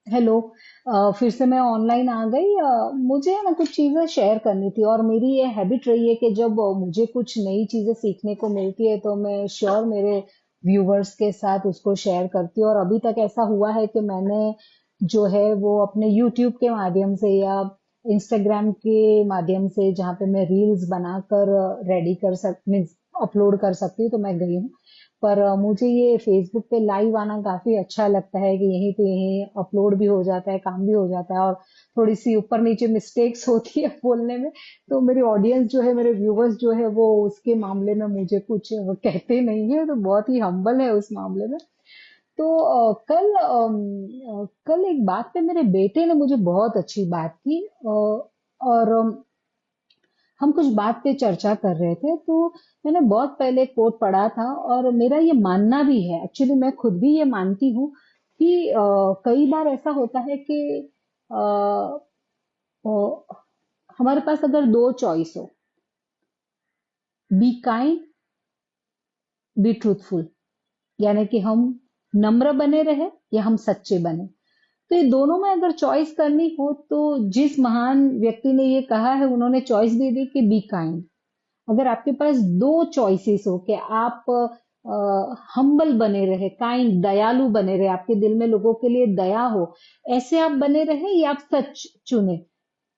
Hello. फिर से मैं ऑनलाइन आ गई। मुझे ना कुछ चीज़ें शेयर करनी थी और मेरी ये हैबिट रही है कि जब मुझे कुछ नई चीज़ें सीखने को मिलती है तो मैं श्योर मेरे व्यूवर्स के साथ उसको शेयर करती हूँ। और अभी तक ऐसा हुआ है कि मैंने जो है वो अपने यूट्यूब के माध्यम से या इंस्टाग्राम के माध्यम से जहाँ पे मैं रील्स बनाकर रेडी कर सक मीन्स अपलोड कर सकती हूँ तो मैं गई हूँ। पर मुझे ये फेसबुक पे लाइव आना काफी अच्छा लगता है कि यहीं पे यहीं अपलोड भी हो जाता है, काम भी हो जाता है और थोड़ी सी ऊपर नीचे मिस्टेक्स होती है बोलने में। तो मेरी ऑडियंस जो है, मेरे व्यूवर्स जो है वो उसके मामले में मुझे कुछ कहते नहीं है, तो बहुत ही हम्बल है उस मामले में। तो कल एक बात पे मेरे बेटे ने मुझे बहुत अच्छी बात की। और हम कुछ बात पे चर्चा कर रहे थे तो मैंने बहुत पहले कोट पढ़ा था और मेरा ये मानना भी है, एक्चुअली मैं खुद भी ये मानती हूँ कि कई बार ऐसा होता है कि अ, अ, हमारे पास अगर दो चॉइस हो, बी काइंड, बी ट्रूथफुल, यानी कि हम नम्र बने रहे या हम सच्चे बने। तो ये दोनों में अगर चॉइस करनी हो तो जिस महान व्यक्ति ने ये कहा है उन्होंने चॉइस दे दी कि बी काइंड। अगर आपके पास दो चॉइसेस हो कि आप हम्बल बने रहे, काइंड, दयालु बने रहे, आपके दिल में लोगों के लिए दया हो, ऐसे आप बने रहे या आप सच चुने,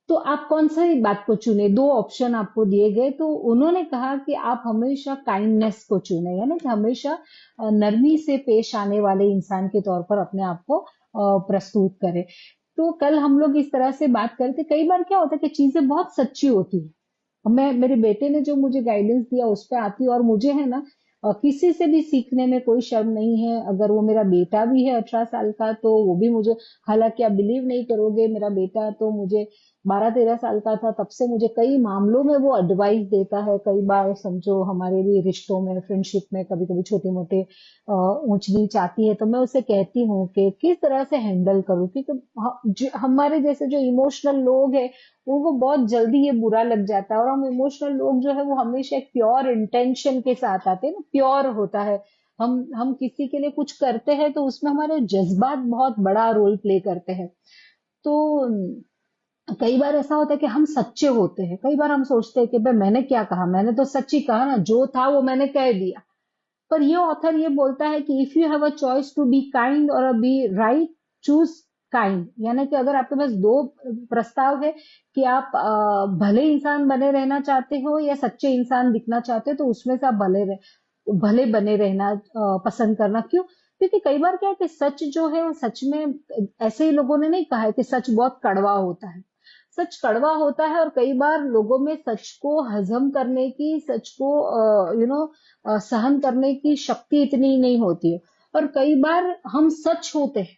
तो आप कौन सा बात को चुने? दो ऑप्शन आपको दिए गए तो उन्होंने कहा कि आप हमेशा काइंडनेस को चुने, यानी कि हमेशा नरमी से पेश आने वाले इंसान के तौर पर अपने आप को प्रस्तुत करें। तो कल हम लोग इस तरह से बात करते, कई बार क्या होता है कि चीजें बहुत सच्ची होती है। मैं मेरे बेटे ने जो मुझे गाइडेंस दिया उस पे आती हूँ और मुझे है ना किसी से भी सीखने में कोई शर्म नहीं है। अगर वो मेरा बेटा भी है 18 साल का तो वो भी मुझे, हालांकि आप बिलीव नहीं करोगे, मेरा बेटा तो मुझे 12-13 साल का था तब से मुझे कई मामलों में वो एडवाइस देता है। कई बार समझो हमारे भी रिश्तों में, फ्रेंडशिप में कभी कभी छोटे मोटे ऊंच नीच आती है तो मैं उसे कहती हूँ कि किस तरह से हैंडल करूँ, क्योंकि हमारे जैसे जो इमोशनल लोग हैं उनको बहुत जल्दी ये बुरा लग जाता है। और हम इमोशनल लोग जो है वो हमेशा एक प्योर इंटेंशन के साथ आते हैं ना, प्योर होता है। हम किसी के लिए कुछ करते हैं तो उसमें हमारे जज्बात बहुत बड़ा रोल प्ले करते हैं। तो कई बार ऐसा होता है कि हम सच्चे होते हैं, कई बार हम सोचते हैं कि भाई मैंने क्या कहा, मैंने तो सच ही कहा ना, जो था वो मैंने कह दिया। पर ये ऑथर ये बोलता है कि if you have a choice to be kind और बी राइट, चूज काइंड। यानी कि अगर आपके पास दो प्रस्ताव है कि आप भले इंसान बने रहना चाहते हो या सच्चे इंसान दिखना चाहते हो, तो उसमें से आप भले बने रहना पसंद करना। क्यों? क्योंकि कई बार क्या है कि सच जो है वो सच में, ऐसे ही लोगों ने नहीं कहा है कि सच बहुत कड़वा होता है। सच कड़वा होता है और कई बार लोगों में सच को हजम करने की, सच को सहन करने की शक्ति इतनी नहीं होती है। और कई बार हम सच होते हैं,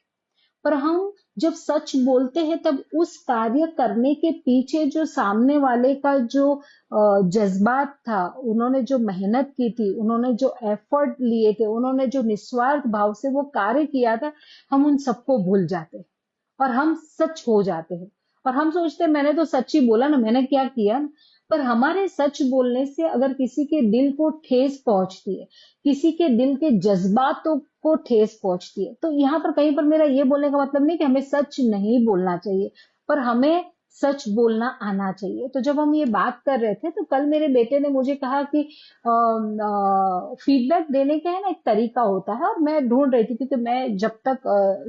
पर हम जब सच बोलते हैं तब उस कार्य करने के पीछे जो सामने वाले का जो जज्बात था, उन्होंने जो मेहनत की थी, उन्होंने जो एफर्ट लिए थे, उन्होंने जो निस्वार्थ भाव से वो कार्य किया था, हम उन सबको भूल जाते हैं और हम सच हो जाते हैं। और हम सोचते हैं मैंने तो सच ही बोला ना, मैंने क्या किया ना। पर हमारे सच बोलने से अगर किसी के दिल को ठेस पहुंचती है, किसी के दिल के जज्बातों को ठेस पहुंचती है, तो यहाँ पर कहीं पर मेरा ये बोलने का मतलब नहीं कि हमें सच नहीं बोलना चाहिए, पर हमें सच बोलना आना चाहिए। तो जब हम ये बात कर रहे थे तो कल मेरे बेटे ने मुझे कहा कि फीडबैक देने का है ना एक तरीका होता है, और मैं ढूंढ रही थी क्योंकि मैं जब तक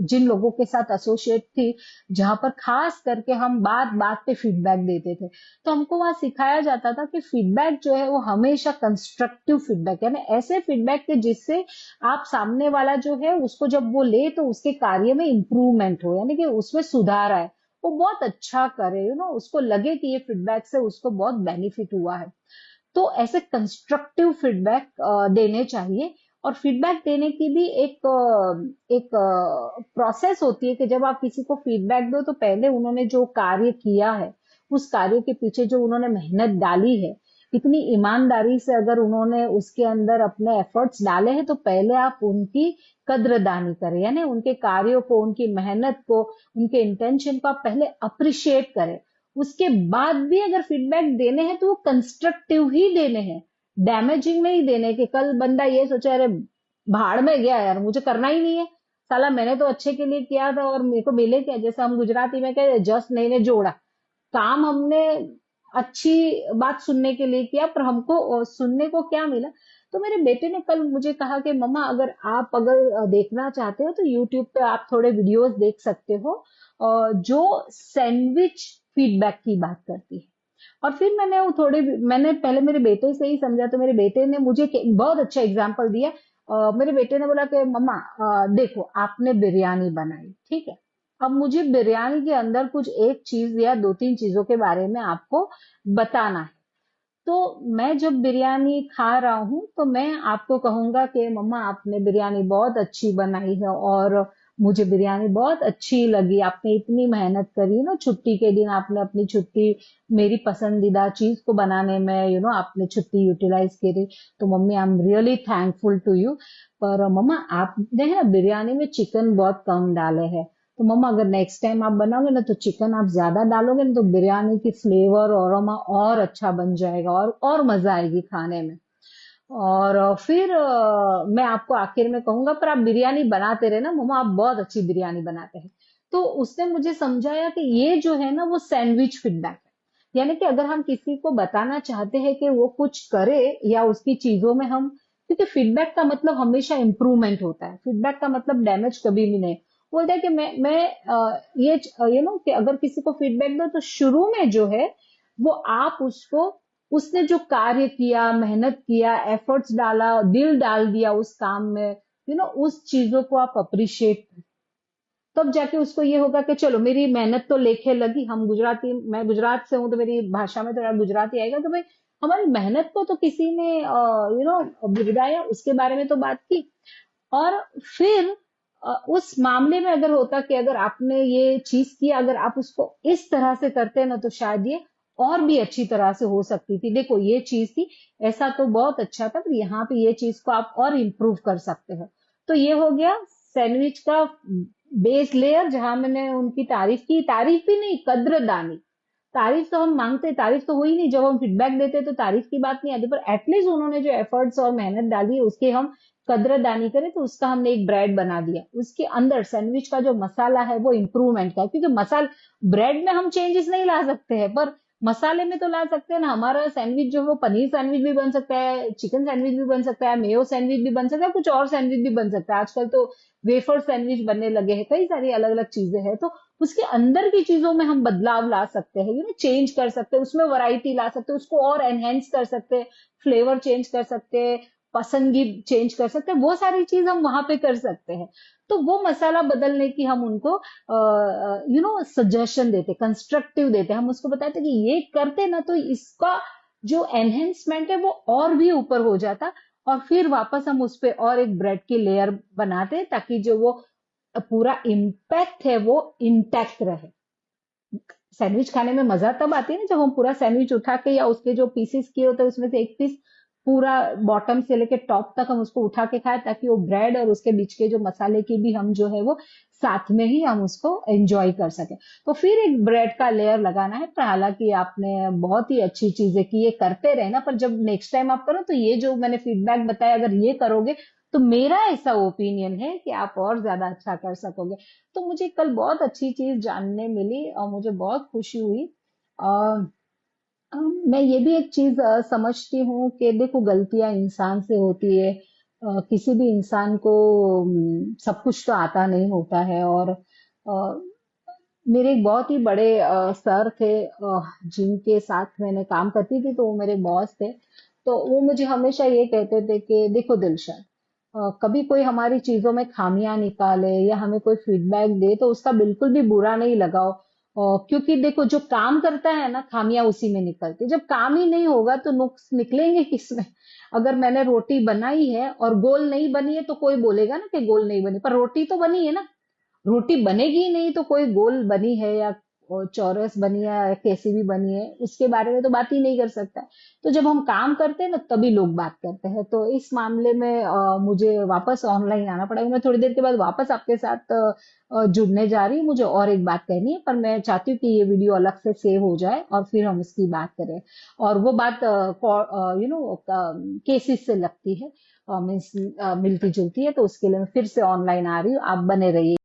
जिन लोगों के साथ एसोसिएट थी जहां पर खास करके हम बात बात पे फीडबैक देते थे, तो हमको वहां सिखाया जाता था कि फीडबैक जो है वो हमेशा कंस्ट्रक्टिव फीडबैक, यानी ऐसे फीडबैक के जिससे आप सामने वाला जो है उसको जब वो ले तो उसके कार्य में इंप्रूवमेंट हो, यानी कि उसमें सुधार आए, वो बहुत अच्छा करे, उसको लगे कि ये फीडबैक से उसको बहुत बेनिफिट हुआ है। तो ऐसे कंस्ट्रक्टिव फीडबैक देने चाहिए। और फीडबैक देने की भी एक प्रोसेस होती है कि जब आप किसी को फीडबैक दो तो पहले उन्होंने जो कार्य किया है, उस कार्य के पीछे जो उन्होंने मेहनत डाली है, इतनी ईमानदारी से अगर उन्होंने उसके अंदर अपने एफर्ट्स डाले हैं, तो पहले आप उनकी कद्रदानी करें, यानी उनके कार्यों को, उनकी मेहनत को, उनके इंटेंशन को आप पहले अप्रिशिएट करें। उसके बाद भी अगर फीडबैक देने हैं तो वो कंस्ट्रक्टिव ही देने हैं, डैमेजिंग नहीं देने। कि कल बंदा ये सोचा अरे भाड़ में गया यार, मुझे करना ही नहीं है, साला मैंने तो अच्छे के लिए किया था और मेरे को मिले क्या, जैसे हम गुजराती में कहते जस्ट नहीं ने जोड़ा, काम हमने अच्छी बात सुनने के लिए किया, पर हमको सुनने को क्या मिला। तो मेरे बेटे ने कल मुझे कहा कि मम्मा अगर आप देखना चाहते हो तो यूट्यूब पे आप थोड़े वीडियोस देख सकते हो जो सैंडविच फीडबैक की बात करती है। और फिर मैंने पहले मेरे बेटे से ही समझा, तो मेरे बेटे ने मुझे बहुत अच्छा एग्जाम्पल दिया। मेरे बेटे ने बोला कि मम्मा देखो आपने बिरयानी बनाई, ठीक है, अब मुझे बिरयानी के अंदर कुछ एक चीज या दो तीन चीजों के बारे में आपको बताना है। तो मैं जब बिरयानी खा रहा हूँ तो मैं आपको कहूंगा कि मम्मा आपने बिरयानी बहुत अच्छी बनाई है और मुझे बिरयानी बहुत अच्छी लगी, आपने इतनी मेहनत करी ना, छुट्टी के दिन आपने अपनी छुट्टी मेरी पसंदीदा चीज को बनाने में आपने छुट्टी यूटिलाइज करी, तो mummy I am really thankful to you. पर मम्मा आपने है ना बिरयानी में चिकन बहुत कम डाले हैं, तो मम्मा अगर नेक्स्ट टाइम आप बनाओगे ना तो चिकन आप ज्यादा डालोगे ना, तो बिरयानी की फ्लेवर और अरोमा और अच्छा बन जाएगा और मजा आएगी खाने में। और फिर मैं आपको आखिर में कहूंगा पर आप बिरयानी बनाते रहे ना मम्मा, आप बहुत अच्छी बिरयानी बनाते हैं। तो उसने मुझे समझाया कि ये जो है ना वो सैंडविच फीडबैक है, यानी कि अगर हम किसी को बताना चाहते हैं कि वो कुछ करे या उसकी चीजों में हम, क्योंकि फीडबैक का मतलब हमेशा इंप्रूवमेंट होता है, फीडबैक का मतलब डैमेज कभी भी नहीं। बोलता है कि मैं ये कि अगर किसी को फीडबैक दो तो शुरू में जो है वो आप उसको, उसने जो कार्य किया, मेहनत किया, एफर्ट्स डाला, दिल डाल दिया उस काम में, उस चीजों को आप अप्रिशिएट, तब जाके उसको ये होगा कि चलो मेरी मेहनत तो लेखे लगी। मैं गुजरात से हूं तो मेरी भाषा में थोड़ा गुजराती आएगा, तो भाई हमारी मेहनत को तो किसी ने बुराया, उसके बारे में तो बात की। और फिर उस मामले में अगर होता कि अगर आपने ये चीज की, अगर आप उसको इस तरह से करते ना तो शायद ये और भी अच्छी तरह से हो सकती थी, देखो ये चीज थी, ऐसा तो बहुत अच्छा था, पर यहाँ पे ये चीज को आप और इम्प्रूव कर सकते हो। तो ये हो गया सैंडविच का बेस लेयर, जहां मैंने उनकी तारीफ की, तारीफ भी नहीं, कद्रदानी। तारीफ तो हम मांगते, तारीफ तो हुई नहीं, जब हम फीडबैक देते तो तारीफ की बात नहीं आती, पर एटलीस्ट उन्होंने जो एफर्ट्स और मेहनत डाली है उसके हम कद्रदानी करें, तो उसका हमने एक ब्रेड बना दिया। उसके अंदर सैंडविच का जो मसाला है वो इम्प्रूवमेंट का है, क्योंकि ब्रेड में हम चेंजेस नहीं ला सकते हैं, पर मसाले में तो ला सकते हैं ना। हमारा सैंडविच जो है वो पनीर सैंडविच भी बन सकता है, चिकन सैंडविच भी बन सकता है, मेयो सैंडविच भी बन सकता है, कुछ और सैंडविच भी बन सकता है। आजकल तो वेफर सैंडविच बनने लगे हैं, कई सारी अलग अलग चीजें हैं, तो उसके अंदर की चीजों में हम बदलाव ला सकते हैं, चेंज कर सकते हैं, उसमें वैरायटी ला सकते हैं, उसको और एनहेंस कर सकते हैं, फ्लेवर चेंज कर सकते हैं, पसंदगी चेंज कर सकते हैं, वो सारी चीज हम वहां पे कर सकते हैं। तो वो मसाला बदलने की हम उनको सजेशन देते, कंस्ट्रक्टिव देते, हम उसको बताते कि ये करते ना तो इसका जो एनहेंसमेंट है वो और भी ऊपर हो जाता, और फिर वापस हम उस पे और एक ब्रेड की लेयर बनाते ताकि जो वो पूरा इम्पैक्ट है वो इंटैक्ट रहे। सैंडविच खाने में मजा तब आती है ना जब हम पूरा सैंडविच उठा के, या उसके जो पीसेस किए होते हैं उसमें से एक पीस पूरा बॉटम से लेके टॉप तक हम उसको उठा के खाए, ताकि वो ब्रेड और उसके बीच के जो मसाले की भी हम जो है वो साथ में ही हम उसको एंजॉय कर सके। तो फिर एक ब्रेड का लेयर लगाना है, पर हालांकि आपने बहुत ही अच्छी चीजें की, ये करते रहना, पर जब नेक्स्ट टाइम आप करो तो ये जो मैंने फीडबैक बताया अगर ये करोगे तो मेरा ऐसा ओपिनियन है कि आप और ज्यादा अच्छा कर सकोगे। तो मुझे कल बहुत अच्छी चीज जानने मिली और मुझे बहुत खुशी हुई। और मैं ये भी एक चीज समझती हूँ कि देखो गलतियां इंसान से होती है, किसी भी इंसान को सब कुछ तो आता नहीं होता है। और मेरे एक बहुत ही बड़े सर थे जिनके साथ मैंने काम करती थी, तो वो मेरे बॉस थे। तो वो मुझे हमेशा ये कहते थे कि देखो दिलशन, कभी कोई हमारी चीजों में खामियां निकाले या हमें कोई फीडबैक दे तो उसका बिल्कुल भी बुरा नहीं लगाओ। क्योंकि देखो जो काम करता है ना खामियां उसी में निकलती है। जब काम ही नहीं होगा तो नुक्स निकलेंगे किसमें। अगर मैंने रोटी बनाई है और गोल नहीं बनी है तो कोई बोलेगा ना कि गोल नहीं बनी, पर रोटी तो बनी है ना। रोटी बनेगी ही नहीं तो कोई गोल बनी है या चौरस बनी है या कैसी भी बनी है उसके बारे में तो बात ही नहीं कर सकता। तो जब हम काम करते हैं ना तभी लोग बात करते हैं। तो इस मामले में मुझे वापस ऑनलाइन आना पड़ेगा, मैं थोड़ी देर के बाद वापस आपके साथ जुड़ने जा रही हूँ। मुझे और एक बात कहनी है, पर मैं चाहती हूँ कि ये वीडियो अलग से सेव हो जाए और फिर हम इसकी बात करें। और वो बात केसेस से लगती है। मीन्स मिलती जुलती है, तो उसके लिए मैं फिर से ऑनलाइन आ रही हूँ। आप बने रहिए।